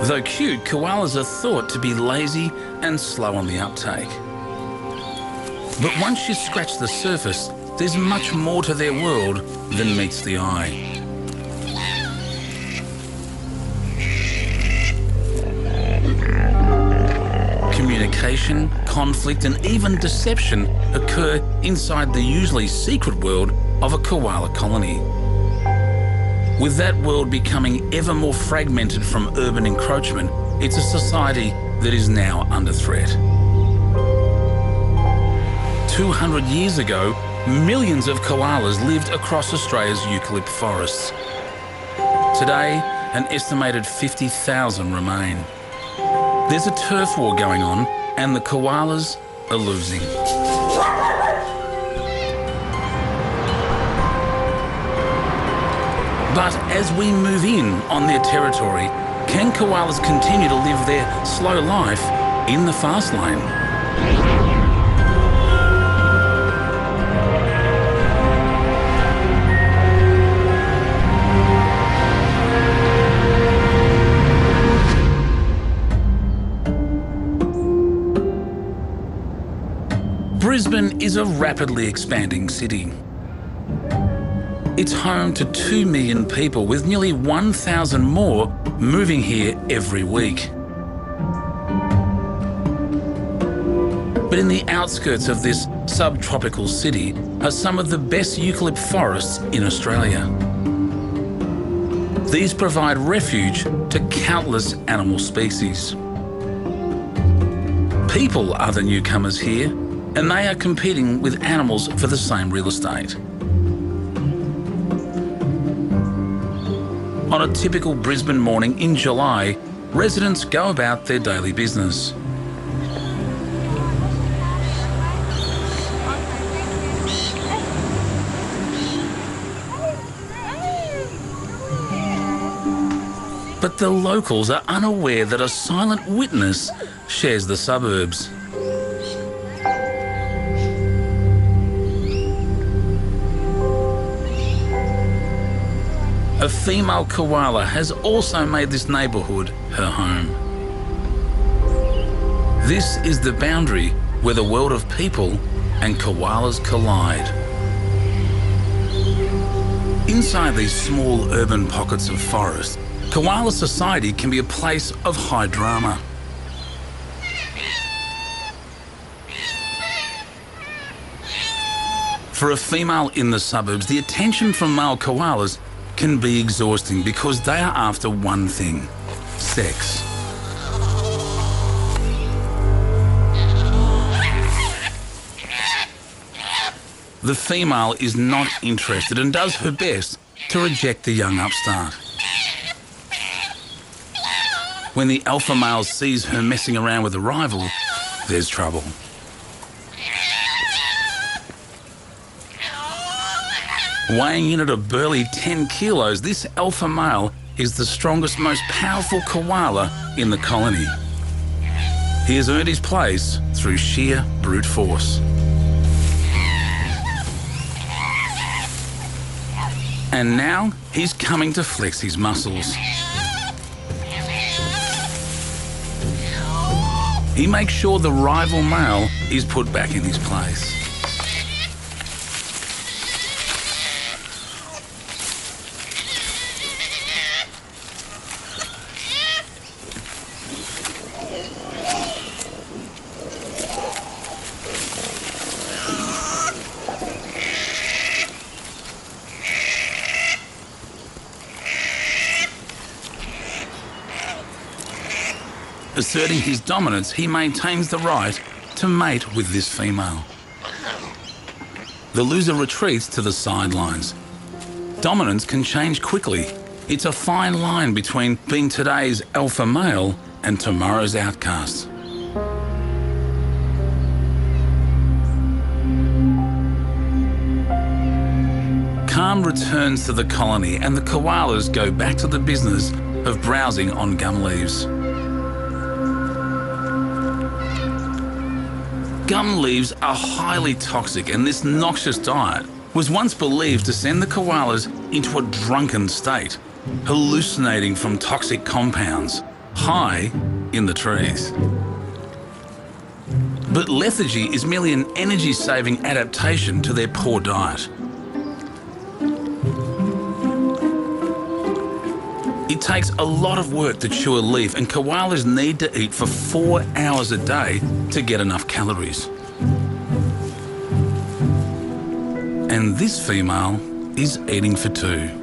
Though cute, koalas are thought to be lazy and slow on the uptake. But once you scratch the surface, there's much more to their world than meets the eye. Communication, conflict and even deception occur inside the usually secret world of a koala colony. With that world becoming ever more fragmented from urban encroachment, it's a society that is now under threat. 200 years ago, millions of koalas lived across Australia's eucalypt forests. Today, an estimated 50,000 remain. There's a turf war going on, and the koalas are losing. But as we move in on their territory, can koalas continue to live their slow life in the fast lane? Brisbane is a rapidly expanding city. It's home to 2 million people, with nearly 1,000 more moving here every week. But in the outskirts of this subtropical city are some of the best eucalypt forests in Australia. These provide refuge to countless animal species. People are the newcomers here, and they are competing with animals for the same real estate. On a typical Brisbane morning in July, residents go about their daily business. But the locals are unaware that a silent witness shares the suburbs. A female koala has also made this neighbourhood her home. This is the boundary where the world of people and koalas collide. Inside these small urban pockets of forest, koala society can be a place of high drama. For a female in the suburbs, the attention from male koalas can be exhausting because they are after one thing: sex. The female is not interested and does her best to reject the young upstart. When the alpha male sees her messing around with a rival, there's trouble. Weighing in at a burly 10 kilos, this alpha male is the strongest, most powerful koala in the colony. He has earned his place through sheer brute force. And now he's coming to flex his muscles. He makes sure the rival male is put back in his place. Asserting his dominance, he maintains the right to mate with this female. The loser retreats to the sidelines. Dominance can change quickly. It's a fine line between being today's alpha male and tomorrow's outcast. Calm returns to the colony and the koalas go back to the business of browsing on gum leaves. Gum leaves are highly toxic, and this noxious diet was once believed to send the koalas into a drunken state, hallucinating from toxic compounds, high in the trees. But lethargy is merely an energy-saving adaptation to their poor diet. It takes a lot of work to chew a leaf, and koalas need to eat for 4 hours a day to get enough calories. And this female is eating for 2.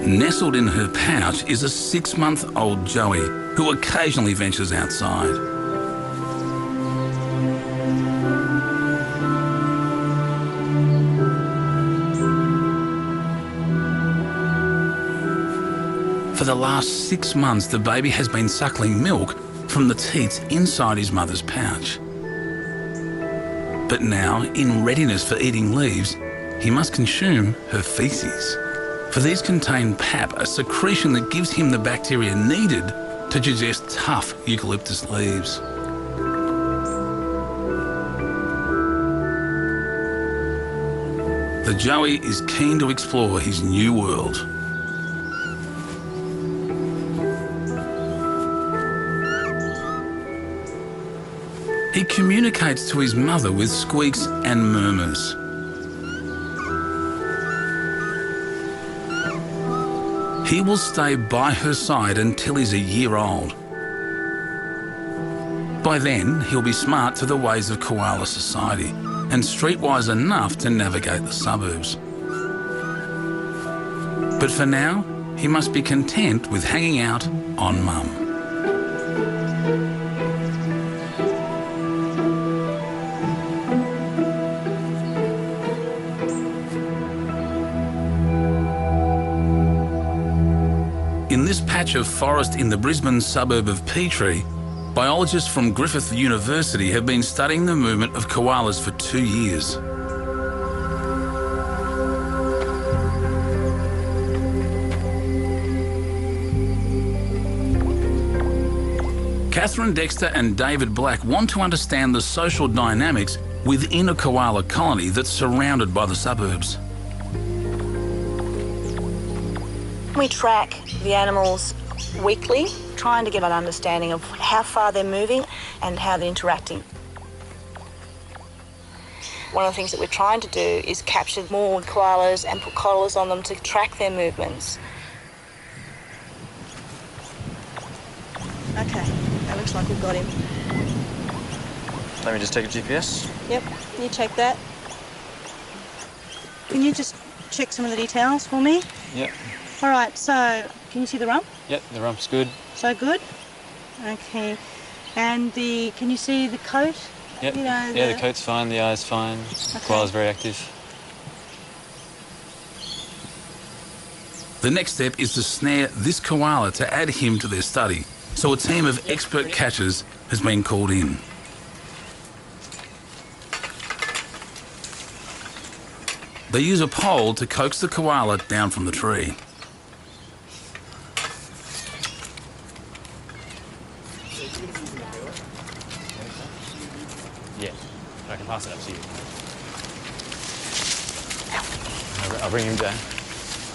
Nestled in her pouch is a 6-month-old Joey who occasionally ventures outside. For the last 6 months, the baby has been suckling milk from the teats inside his mother's pouch. But now, in readiness for eating leaves, he must consume her faeces. For these contain pap, a secretion that gives him the bacteria needed to digest tough eucalyptus leaves. The Joey is keen to explore his new world. He communicates to his mother with squeaks and murmurs. He will stay by her side until he's a year old. By then, he'll be smart to the ways of koala society and streetwise enough to navigate the suburbs. But for now, he must be content with hanging out on Mum. In this patch of forest in the Brisbane suburb of Petrie, biologists from Griffith University have been studying the movement of koalas for 2 years. Catherine Dexter and David Black want to understand the social dynamics within a koala colony that's surrounded by the suburbs. We track the animals weekly, trying to get an understanding of how far they're moving and how they're interacting. One of the things that we're trying to do is capture more koalas and put collars on them to track their movements. Okay, that looks like we've got him. Let me just take a GPS. Yep, you check that. Can you just check some of the details for me? Yep. All right, so can you see the rump? Yep, the rump's good. So good? Okay. And can you see the coat? Yep. You know, yeah, the coat's fine, the eye's fine. Okay. Koala's very active. The next step is to snare this koala to add him to their study, so a team of expert catchers has been called in. They use a pole to coax the koala down from the tree. Yeah, I can pass it up to you. I'll bring him down.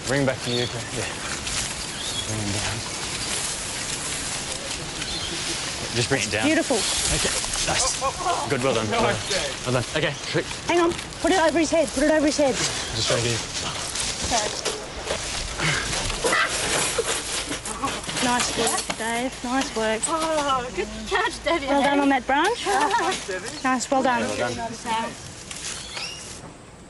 Bring him back to you. Yeah. Bring him down. Just bring it down. Beautiful. Okay, nice. Good, well done. Well done. Okay, quick. Hang on, put it over his head, put it over his head. Just right here. Okay. Nice work, Dave, nice work. Oh, good catch, Debbie. Well done on that branch. Nice, well done.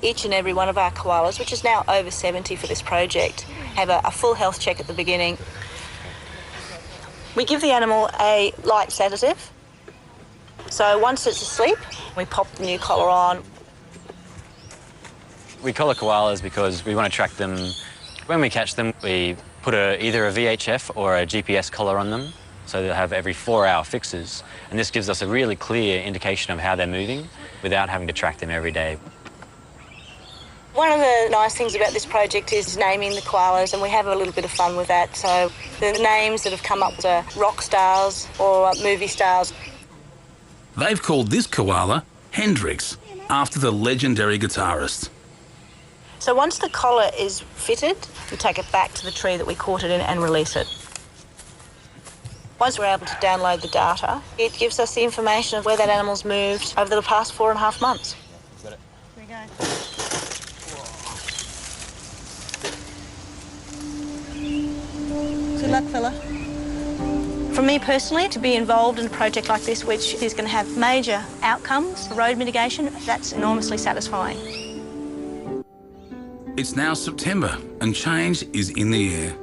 Each and every one of our koalas, which is now over 70 for this project, have a full health check at the beginning. We give the animal a light sedative. So once it's asleep, we pop the new collar on. We collar koalas because we want to track them. When we catch them, we put either a VHF or a GPS collar on them, so they'll have every 4-hour fixes. And this gives us a really clear indication of how they're moving without having to track them every day. One of the nice things about this project is naming the koalas, and we have a little bit of fun with that. So the names that have come up are rock stars or movie stars. They've called this koala Hendrix, after the legendary guitarist. So once the collar is fitted, we take it back to the tree that we caught it in and release it. Once we're able to download the data, it gives us the information of where that animal's moved over the past 4.5 months. Got it. Here we go. Good luck, fella. For me personally, to be involved in a project like this, which is going to have major outcomes, road mitigation, that's enormously satisfying. It's now September and change is in the air.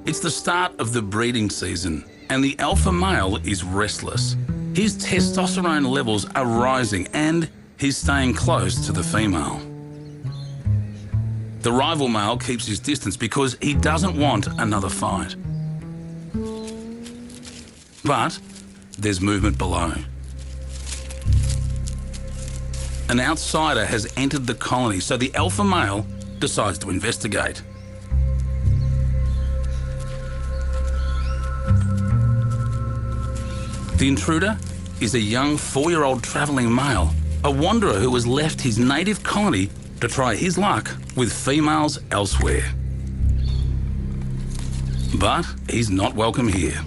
It's the start of the breeding season and the alpha male is restless. His testosterone levels are rising and he's staying close to the female. The rival male keeps his distance because he doesn't want another fight. But there's movement below. An outsider has entered the colony, so the alpha male decides to investigate. The intruder is a young 4-year-old travelling male, a wanderer who has left his native colony to try his luck with females elsewhere. But he's not welcome here.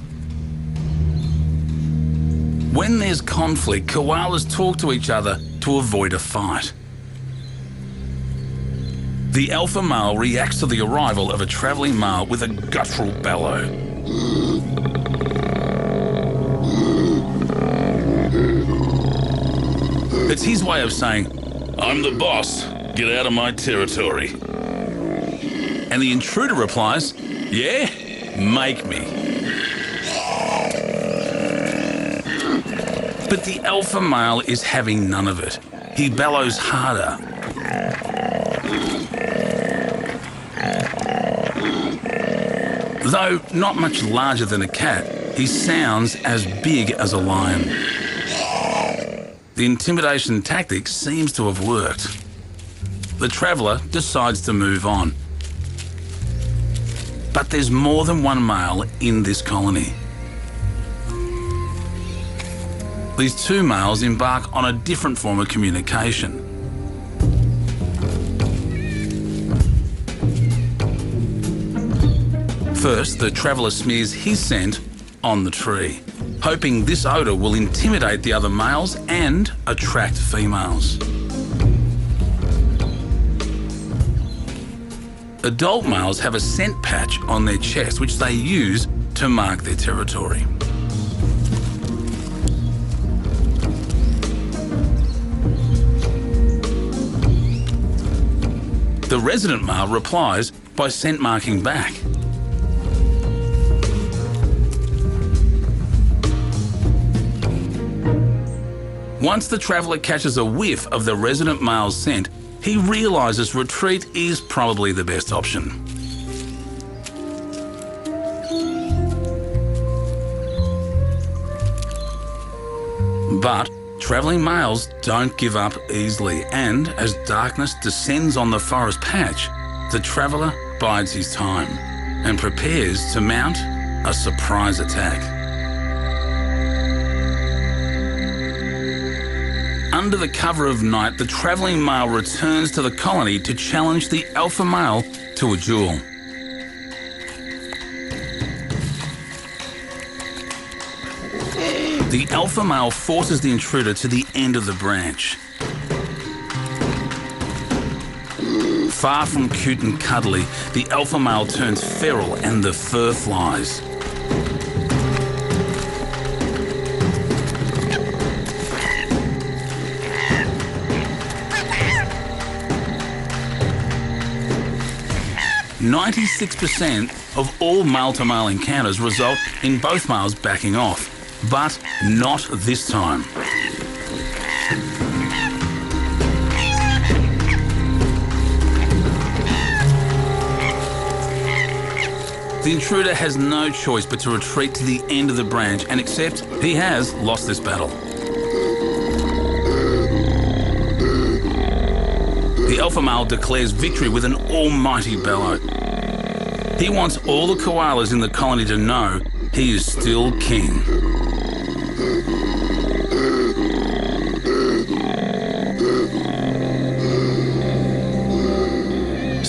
When there's conflict, koalas talk to each other to avoid a fight. The alpha male reacts to the arrival of a travelling male with a guttural bellow. It's his way of saying, "I'm the boss, get out of my territory." And the intruder replies, "Yeah, make me." But the alpha male is having none of it. He bellows harder. Though not much larger than a cat, he sounds as big as a lion. The intimidation tactic seems to have worked. The traveller decides to move on. But there's more than one male in this colony. These two males embark on a different form of communication. First, the traveller smears his scent on the tree, hoping this odour will intimidate the other males and attract females. Adult males have a scent patch on their chest which they use to mark their territory. The resident male replies by scent marking back. Once the traveller catches a whiff of the resident male's scent, he realises retreat is probably the best option. But travelling males don't give up easily, and as darkness descends on the forest patch, the traveller bides his time and prepares to mount a surprise attack. Under the cover of night, the travelling male returns to the colony to challenge the alpha male to a duel. The alpha male forces the intruder to the end of the branch. Far from cute and cuddly, the alpha male turns feral and the fur flies. "96% of all male-to-male encounters result in both males backing off, but not this time. The intruder has no choice but to retreat to the end of the branch and accept he has lost this battle. The alpha male declares victory with an almighty bellow. He wants all the koalas in the colony to know he is still king.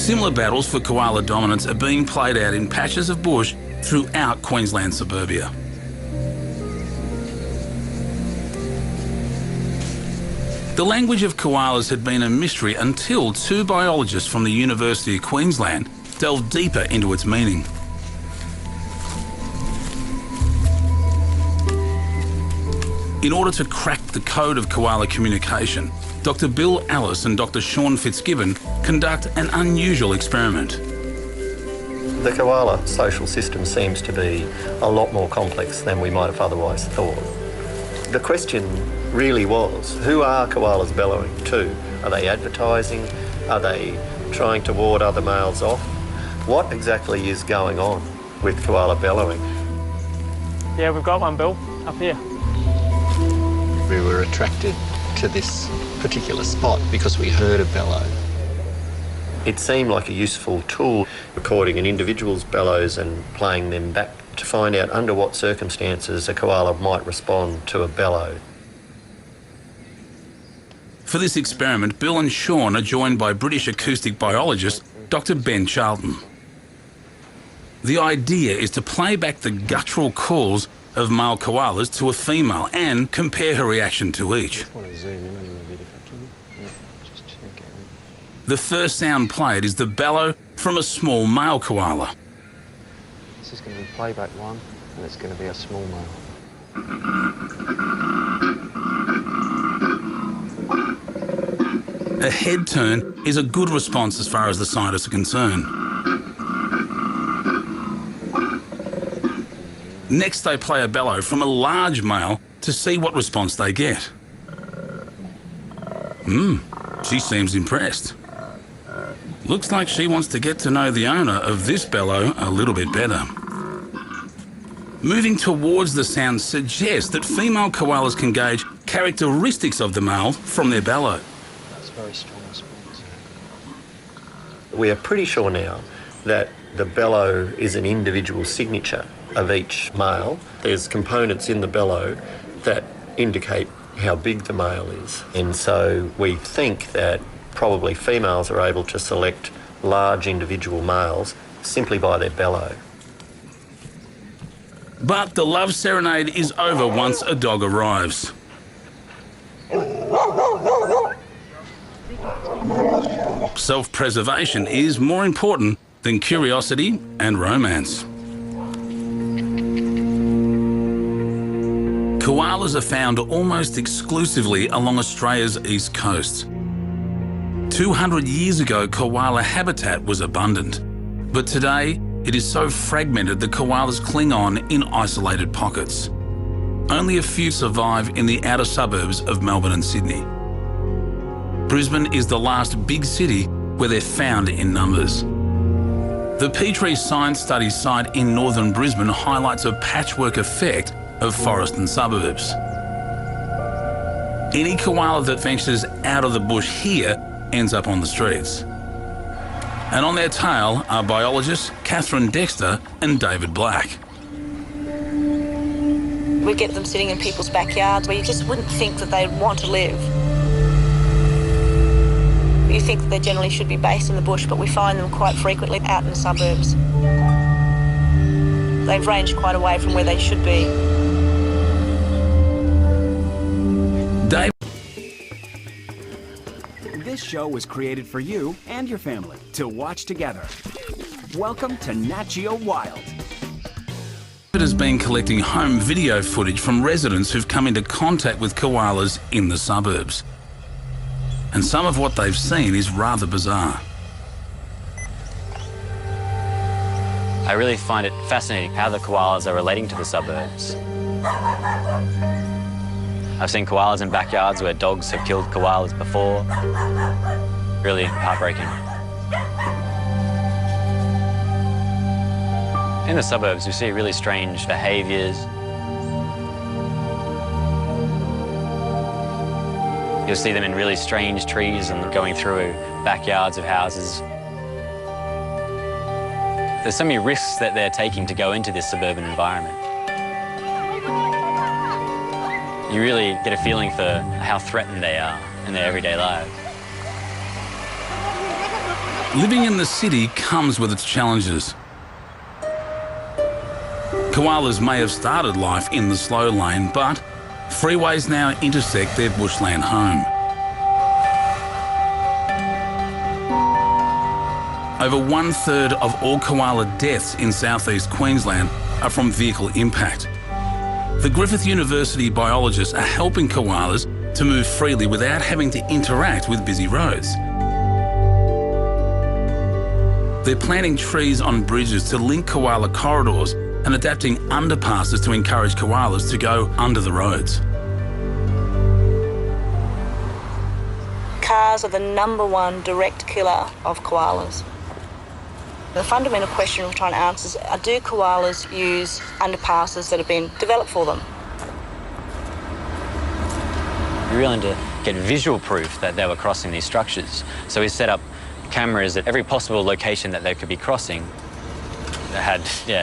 Similar battles for koala dominance are being played out in patches of bush throughout Queensland suburbia. The language of koalas had been a mystery until two biologists from the University of Queensland delved deeper into its meaning. In order to crack the code of koala communication, Dr. Bill Ellis and Dr. Sean Fitzgibbon conduct an unusual experiment. The koala social system seems to be a lot more complex than we might have otherwise thought. The question really was, who are koalas bellowing to? Are they advertising? Are they trying to ward other males off? What exactly is going on with koala bellowing? Yeah, we've got one, Bill, up here. We were attracted to this particular spot because we heard a bellow. It seemed like a useful tool, recording an individual's bellows and playing them back to find out under what circumstances a koala might respond to a bellow. For this experiment, Bill and Sean are joined by British acoustic biologist Dr. Ben Charlton. The idea is to play back the guttural calls of male koalas to a female and compare her reaction to each. The first sound played is the bellow from a small male koala. This is going to be playback one, and it's going to be a small male. A head turn is a good response as far as the scientists are concerned. Next, they play a bellow from a large male to see what response they get. She seems impressed. Looks like she wants to get to know the owner of this bellow a little bit better. Moving towards the sound suggests that female koalas can gauge characteristics of the male from their bellow. That's a very strong response. We are pretty sure now that the bellow is an individual signature of each male. There's components in the bellow that indicate how big the male is. And so we think that probably females are able to select large individual males simply by their bellow. But the love serenade is over once a dog arrives. Self-preservation is more important than curiosity and romance. Koalas are found almost exclusively along Australia's east coast. 200 years ago, koala habitat was abundant, but today it is so fragmented that koalas cling on in isolated pockets. Only a few survive in the outer suburbs of Melbourne and Sydney. Brisbane is the last big city where they're found in numbers. The Petrie Science Studies site in northern Brisbane highlights a patchwork effect of forest and suburbs. Any koala that ventures out of the bush here ends up on the streets. And on their tail are biologists Catherine Dexter and David Black. We get them sitting in people's backyards where you just wouldn't think that they'd want to live. You think that they generally should be based in the bush, but we find them quite frequently out in the suburbs. They've ranged quite away from where they should be. Dave. This show was created for you and your family to watch together. Welcome to Nat Geo Wild. David has been collecting home video footage from residents who've come into contact with koalas in the suburbs. And some of what they've seen is rather bizarre. I really find it fascinating how the koalas are relating to the suburbs. I've seen koalas in backyards where dogs have killed koalas before. Really heartbreaking. In the suburbs, we see really strange behaviours. You'll see them in really strange trees and going through backyards of houses. There's so many risks that they're taking to go into this suburban environment. You really get a feeling for how threatened they are in their everyday lives. Living in the city comes with its challenges. Koalas may have started life in the slow lane, but freeways now intersect their bushland home. Over 1/3 of all koala deaths in southeast Queensland are from vehicle impact. The Griffith University biologists are helping koalas to move freely without having to interact with busy roads. They're planting trees on bridges to link koala corridors and adapting underpasses to encourage koalas to go under the roads. Cars are the #1 direct killer of koalas. The fundamental question we're trying to answer is, do koalas use underpasses that have been developed for them? We really wanted to get visual proof that they were crossing these structures. So we set up cameras at every possible location that they could be crossing. They had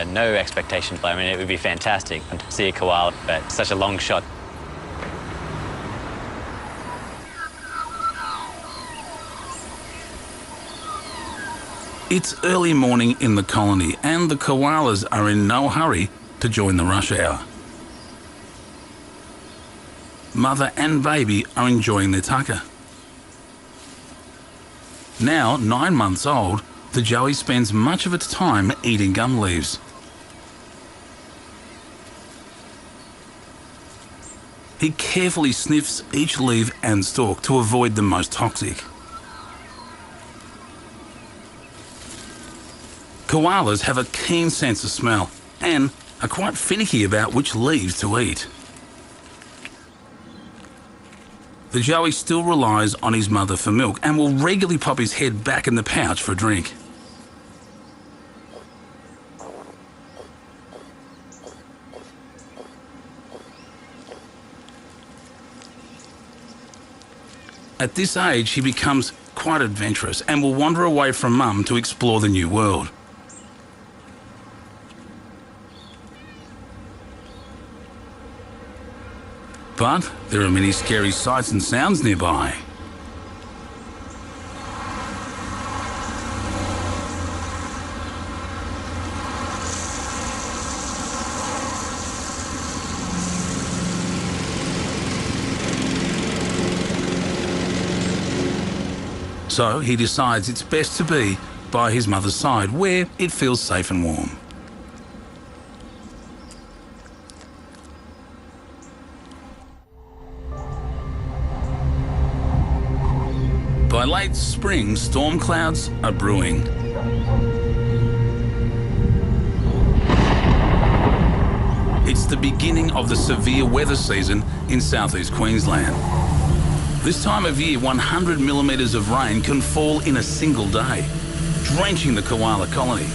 no expectation. I mean, it would be fantastic to see a koala at such a long shot. It's early morning in the colony and the koalas are in no hurry to join the rush hour. Mother and baby are enjoying their tucker. Now 9 months old, the joey spends much of its time eating gum leaves. He carefully sniffs each leaf and stalk to avoid the most toxic. Koalas have a keen sense of smell and are quite finicky about which leaves to eat. The joey still relies on his mother for milk and will regularly pop his head back in the pouch for a drink. At this age, he becomes quite adventurous and will wander away from mum to explore the new world. But there are many scary sights and sounds nearby. So he decides it's best to be by his mother's side, where it feels safe and warm. By late spring, storm clouds are brewing. It's the beginning of the severe weather season in southeast Queensland. This time of year, 100 millimetres of rain can fall in a single day, drenching the koala colony.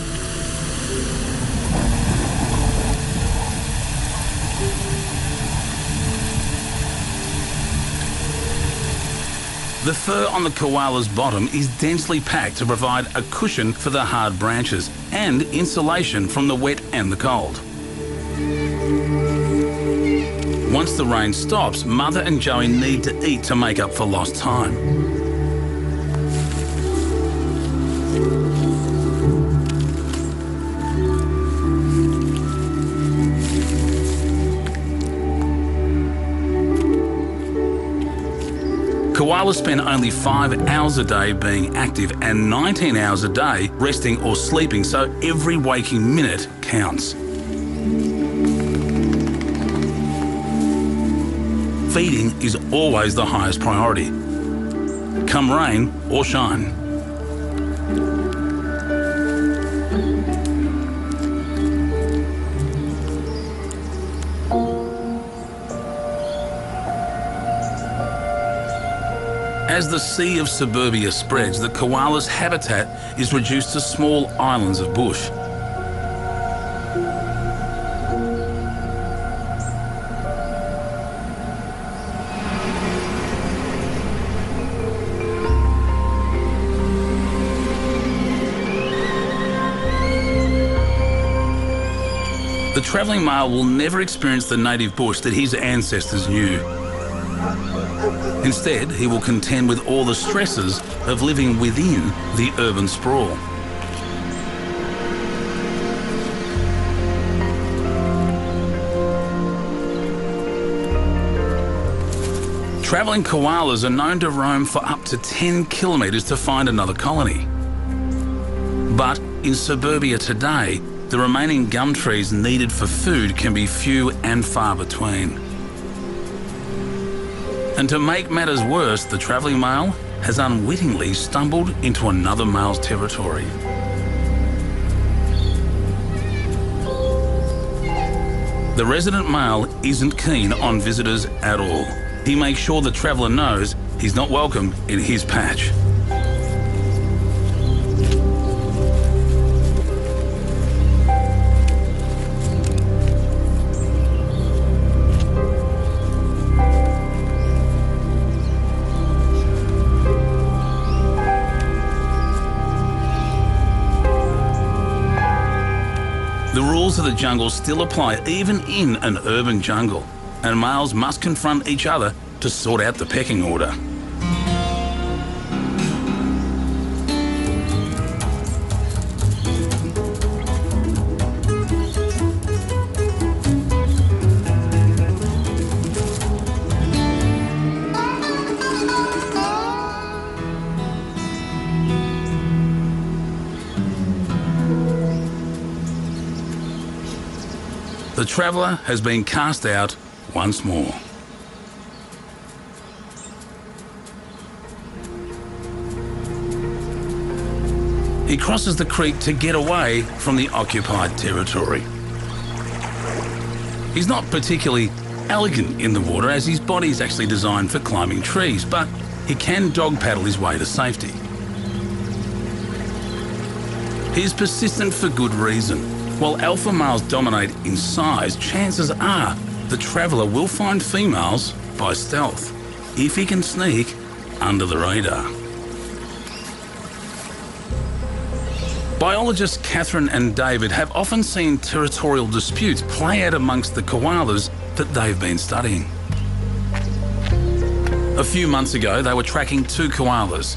The fur on the koala's bottom is densely packed to provide a cushion for the hard branches and insulation from the wet and the cold. Once the rain stops, Mother and Joey need to eat to make up for lost time. Koalas spend only 5 hours a day being active and 19 hours a day resting or sleeping, so every waking minute counts. Feeding is always the highest priority, come rain or shine. As the sea of suburbia spreads, the koala's habitat is reduced to small islands of bush. The travelling male will never experience the native bush that his ancestors knew. Instead, he will contend with all the stresses of living within the urban sprawl. Travelling koalas are known to roam for up to 10 kilometres to find another colony. But in suburbia today, the remaining gum trees needed for food can be few and far between. And to make matters worse, the travelling male has unwittingly stumbled into another male's territory. The resident male isn't keen on visitors at all. He makes sure the traveller knows he's not welcome in his patch. The rules of the jungle still apply even in an urban jungle, and males must confront each other to sort out the pecking order. The traveller has been cast out once more. He crosses the creek to get away from the occupied territory. He's not particularly elegant in the water, as his body is actually designed for climbing trees, but he can dog paddle his way to safety. He's persistent for good reason. While alpha males dominate in size, chances are the traveller will find females by stealth, if he can sneak under the radar. Biologists Catherine and David have often seen territorial disputes play out amongst the koalas that they've been studying. A few months ago, they were tracking two koalas.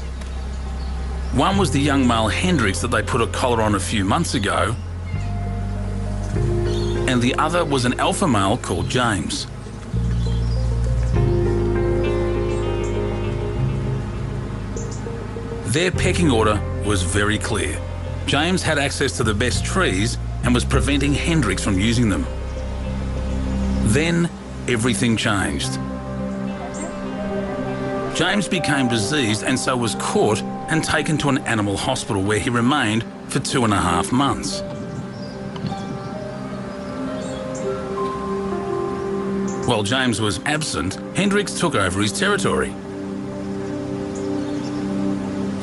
One was the young male Hendrix that they put a collar on a few months ago, and the other was an alpha male called James. Their pecking order was very clear. James had access to the best trees and was preventing Hendrix from using them. Then everything changed. James became diseased and so was caught and taken to an animal hospital where he remained for 2.5 months. While James was absent, Hendrix took over his territory.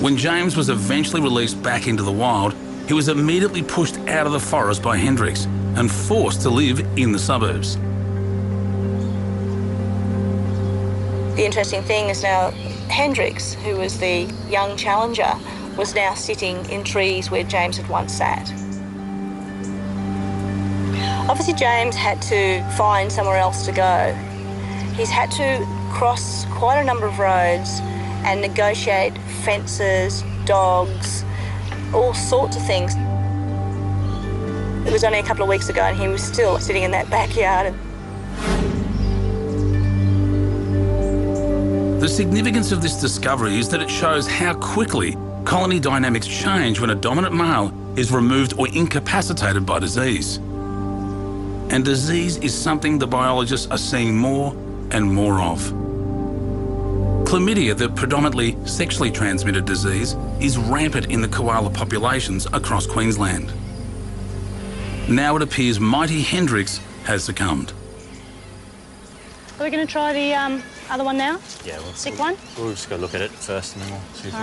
When James was eventually released back into the wild, he was immediately pushed out of the forest by Hendrix and forced to live in the suburbs. The interesting thing is now Hendrix, who was the young challenger, was now sitting in trees where James had once sat. Obviously, James had to find somewhere else to go. He's had to cross quite a number of roads and negotiate fences, dogs, all sorts of things. It was only a couple of weeks ago and he was still sitting in that backyard. The significance of this discovery is that it shows how quickly colony dynamics change when a dominant male is removed or incapacitated by disease. And disease is something the biologists are seeing more and more of. Chlamydia, the predominantly sexually transmitted disease, is rampant in the koala populations across Queensland. Now it appears mighty Hendrix has succumbed. Are we going to try the other one now? Yeah, Sick one? We'll just go look at it first and then we'll see if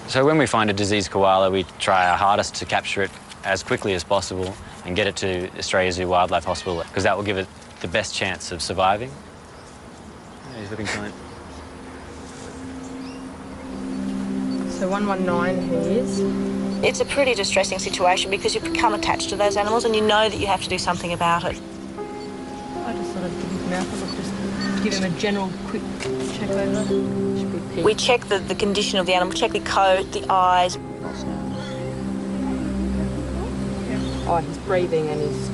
it's... So when we find a diseased koala, we try our hardest to capture it as quickly as possible and get it to Australia Zoo Wildlife Hospital, because that will give it the best chance of surviving. Yeah, he's looking fine. So 119 he is. It's a pretty distressing situation because you've become attached to those animals and you know that you have to do something about it. I just sort of didn't mouth. Let's just give him a general quick check over. We check the condition of the animal, check the coat, the eyes. Oh, he's breathing and he's...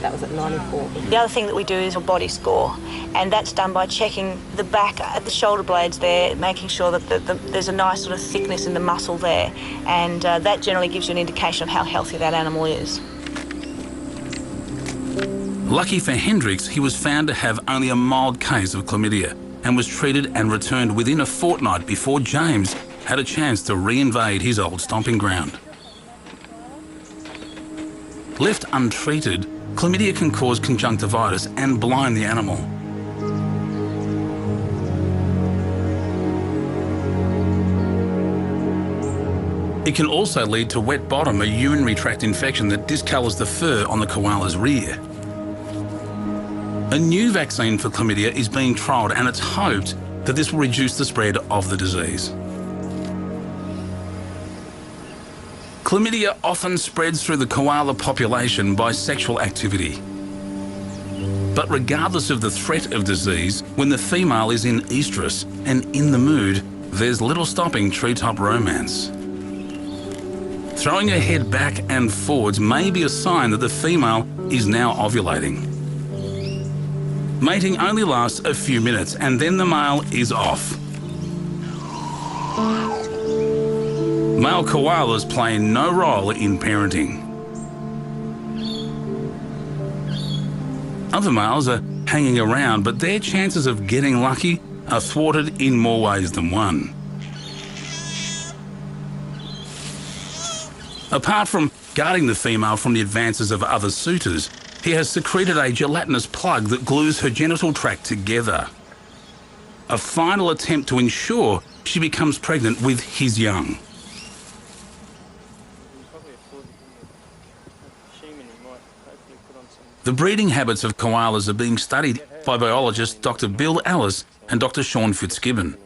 That was at 94. The other thing that we do is a body score, and that's done by checking the back at the shoulder blades there, making sure that there's a nice sort of thickness in the muscle there, and that generally gives you an indication of how healthy that animal is. Lucky for Hendricks, he was found to have only a mild case of chlamydia and was treated and returned within a fortnight before James had a chance to re-invade his old stomping ground. Left untreated, chlamydia can cause conjunctivitis and blind the animal. It can also lead to wet bottom, a urinary tract infection that discolours the fur on the koala's rear. A new vaccine for chlamydia is being trialled, and it's hoped that this will reduce the spread of the disease. Chlamydia often spreads through the koala population by sexual activity. But regardless of the threat of disease, when the female is in estrus and in the mood, there's little stopping treetop romance. Throwing her head back and forwards may be a sign that the female is now ovulating. Mating only lasts a few minutes and then the male is off. Male koalas play no role in parenting. Other males are hanging around, but their chances of getting lucky are thwarted in more ways than one. Apart from guarding the female from the advances of other suitors, he has secreted a gelatinous plug that glues her genital tract together. A final attempt to ensure she becomes pregnant with his young. The breeding habits of koalas are being studied by biologists Dr. Bill Ellis and Dr. Sean Fitzgibbon.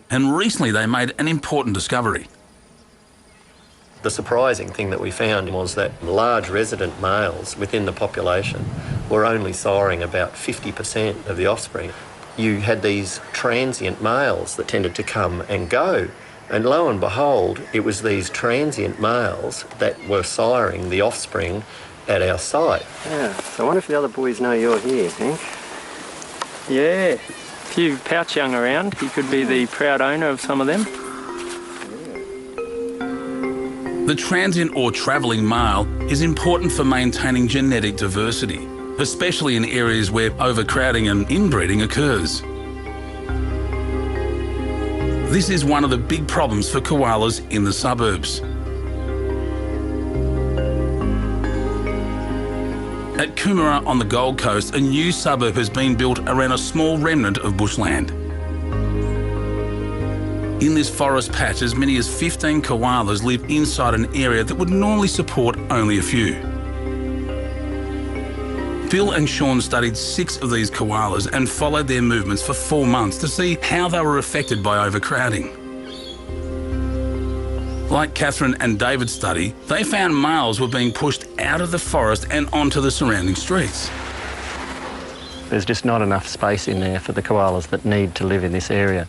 And recently they made an important discovery. The surprising thing that we found was that large resident males within the population were only siring about 50% of the offspring. You had these transient males that tended to come and go, and lo and behold, it was these transient males that were siring the offspring at our site. Yeah, so I wonder if the other boys know you're here, Hank. Yeah, a few pouch young around. He could be the proud owner of some of them. The transient or travelling male is important for maintaining genetic diversity, especially in areas where overcrowding and inbreeding occurs. This is one of the big problems for koalas in the suburbs. At Coomera on the Gold Coast, a new suburb has been built around a small remnant of bushland. In this forest patch, as many as 15 koalas live inside an area that would normally support only a few. Bill and Sean studied 6 of these koalas and followed their movements for 4 months to see how they were affected by overcrowding. Like Catherine and David's study, they found males were being pushed out of the forest and onto the surrounding streets. There's just not enough space in there for the koalas that need to live in this area.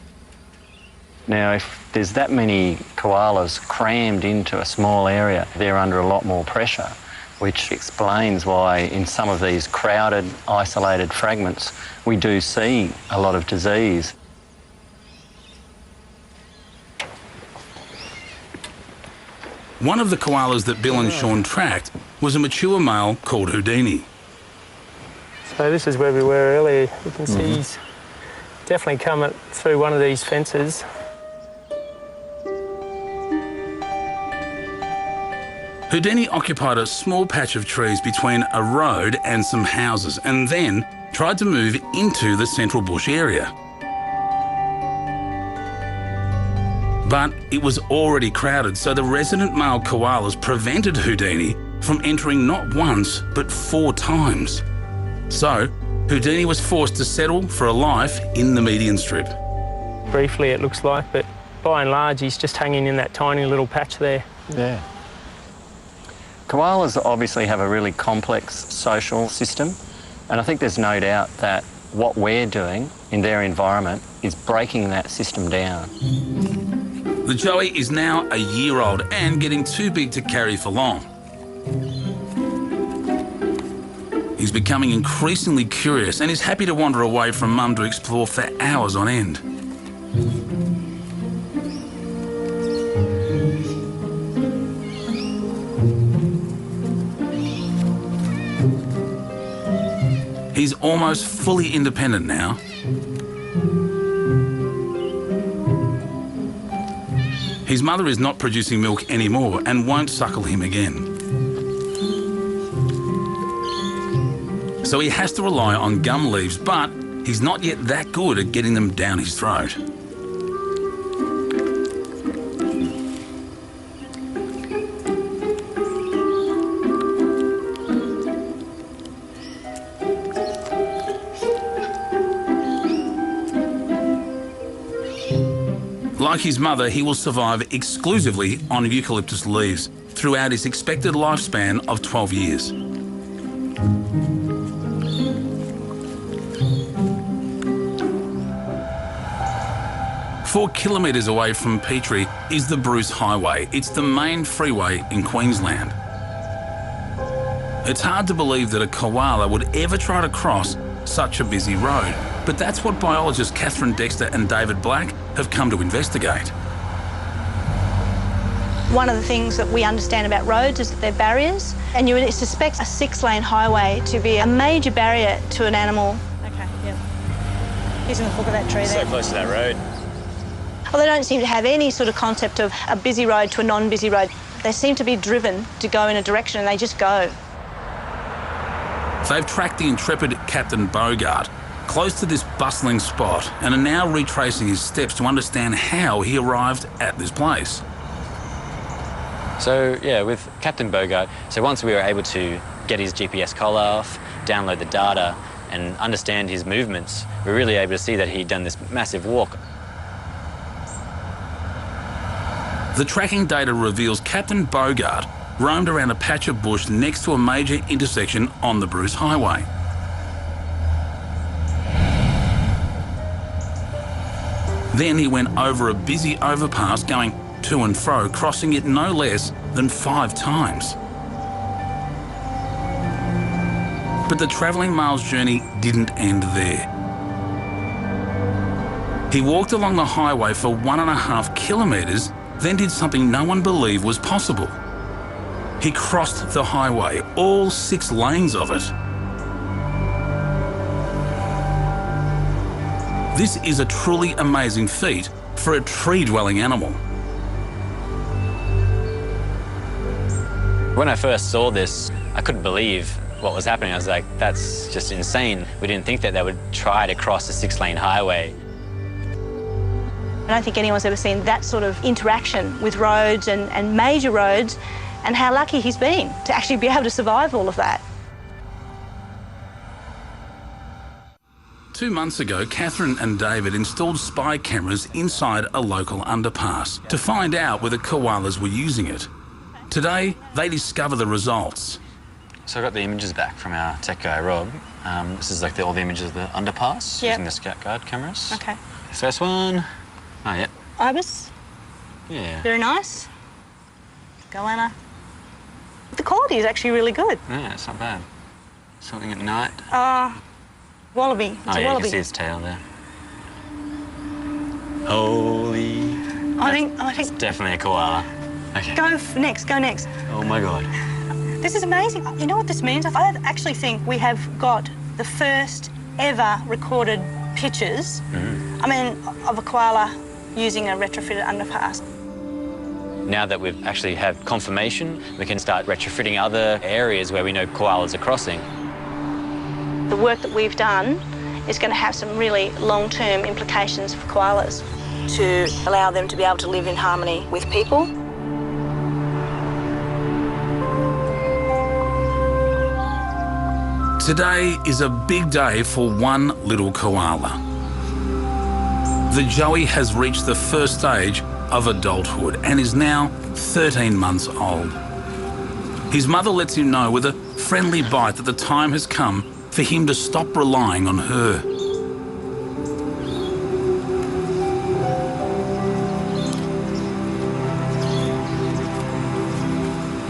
Now, if there's that many koalas crammed into a small area, they're under a lot more pressure, which explains why in some of these crowded, isolated fragments, we do see a lot of disease. One of the koalas that Bill and Sean tracked was a mature male called Houdini. So this is where we were earlier. You can see he's definitely come through one of these fences. Houdini occupied a small patch of trees between a road and some houses and then tried to move into the central bush area. But it was already crowded, so the resident male koalas prevented Houdini from entering not once, but 4 times. So Houdini was forced to settle for a life in the median strip. Briefly it looks like, but by and large he's just hanging in that tiny little patch there. Yeah. Koalas obviously have a really complex social system. And I think there's no doubt that what we're doing in their environment is breaking that system down. The Joey is now a year old and getting too big to carry for long. He's becoming increasingly curious and is happy to wander away from Mum to explore for hours on end. He's almost fully independent now. His mother is not producing milk anymore and won't suckle him again. So he has to rely on gum leaves, but he's not yet that good at getting them down his throat. Like his mother, he will survive exclusively on eucalyptus leaves throughout his expected lifespan of 12 years. Four kilometres away from Petrie is the Bruce Highway. It's the main freeway in Queensland. It's hard to believe that a koala would ever try to cross such a busy road, but that's what biologists Catherine Dexter and David Black have come to investigate. One of the things that we understand about roads is that they're barriers, and you would suspect a 6-lane highway to be a major barrier to an animal. Okay, yeah. He's in the fork of that tree there. So close to that road. Well, they don't seem to have any sort of concept of a busy road to a non-busy road. They seem to be driven to go in a direction and they just go. They've tracked the intrepid Captain Bogart close to this bustling spot and are now retracing his steps to understand how he arrived at this place. So, yeah, with Captain Bogart, so once we were able to get his GPS collar off, download the data and understand his movements, we were really able to see that he'd done this massive walk. The tracking data reveals Captain Bogart roamed around a patch of bush next to a major intersection on the Bruce Highway. Then he went over a busy overpass going to and fro, crossing it no less than 5 times. But the travelling male's journey didn't end there. He walked along the highway for 1.5 kilometres, then did something no one believed was possible. He crossed the highway, all 6 lanes of it. This is a truly amazing feat for a tree-dwelling animal. When I first saw this, I couldn't believe what was happening. I was like, that's just insane. We didn't think that they would try to cross a 6-lane highway. I don't think anyone's ever seen that sort of interaction with roads and major roads, and how lucky he's been to actually be able to survive all of that. 2 months ago, Catherine and David installed spy cameras inside a local underpass to find out whether koalas were using it. Today, they discover the results. So I got the images back from our tech guy, Rob. This is like all the images of the underpass using the Scout Guard cameras. Okay. First one. Oh, yeah. Ibis? Yeah. Very nice. Goanna. The quality is actually really good. Yeah, it's not bad. Something at night. Wallaby. It's a yeah, wallaby. you can see his tail there. Holy. I think It's definitely a koala. Okay. Go next. Oh my God. This is amazing. You know what this means? I actually think we have got the first ever recorded pictures, of a koala using a retrofitted underpass. Now that we've actually had confirmation, we can start retrofitting other areas where we know koalas are crossing. The work that we've done is going to have some really long-term implications for koalas to allow them to be able to live in harmony with people. Today is a big day for one little koala. The Joey has reached the first stage of adulthood and is now 13 months old. His mother lets him know with a friendly bite that the time has come for him to stop relying on her.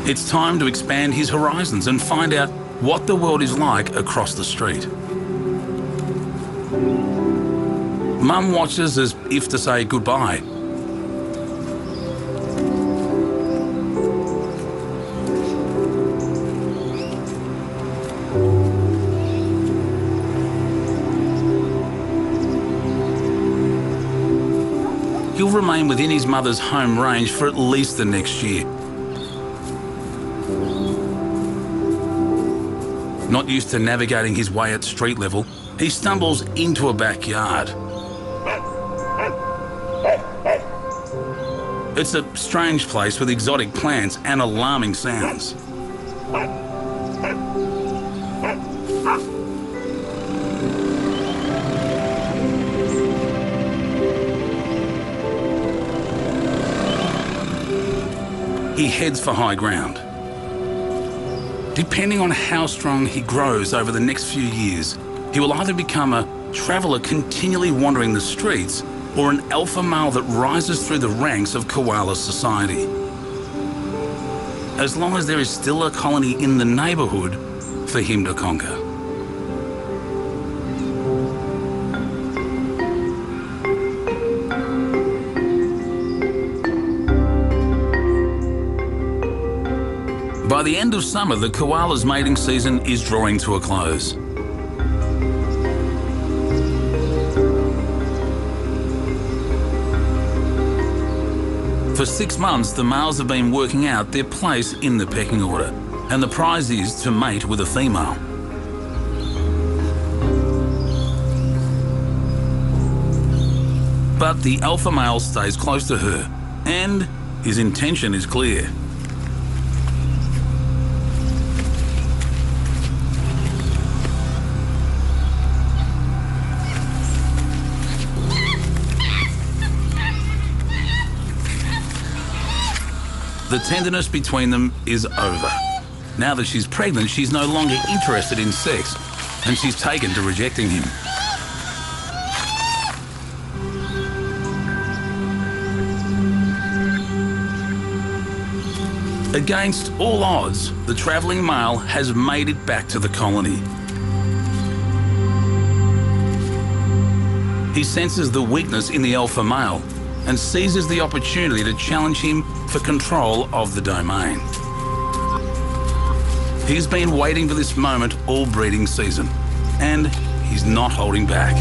It's time to expand his horizons and find out what the world is like across the street. Mum watches as if to say goodbye. He'll remain within his mother's home range for at least the next year. Not used to navigating his way at street level, he stumbles into a backyard. It's a strange place with exotic plants and alarming sounds. He heads for high ground. Depending on how strong he grows over the next few years, he will either become a traveller continually wandering the streets or an alpha male that rises through the ranks of koala society. As long as there is still a colony in the neighbourhood for him to conquer. By the end of summer, the koala's mating season is drawing to a close. For 6 months, the males have been working out their place in the pecking order, and the prize is to mate with a female. But the alpha male stays close to her, and his intention is clear. The tenderness between them is over. Now that she's pregnant, she's no longer interested in sex, and she's taken to rejecting him. Against all odds, the travelling male has made it back to the colony. He senses the weakness in the alpha male and seizes the opportunity to challenge him for control of the domain. He's been waiting for this moment all breeding season, and he's not holding back.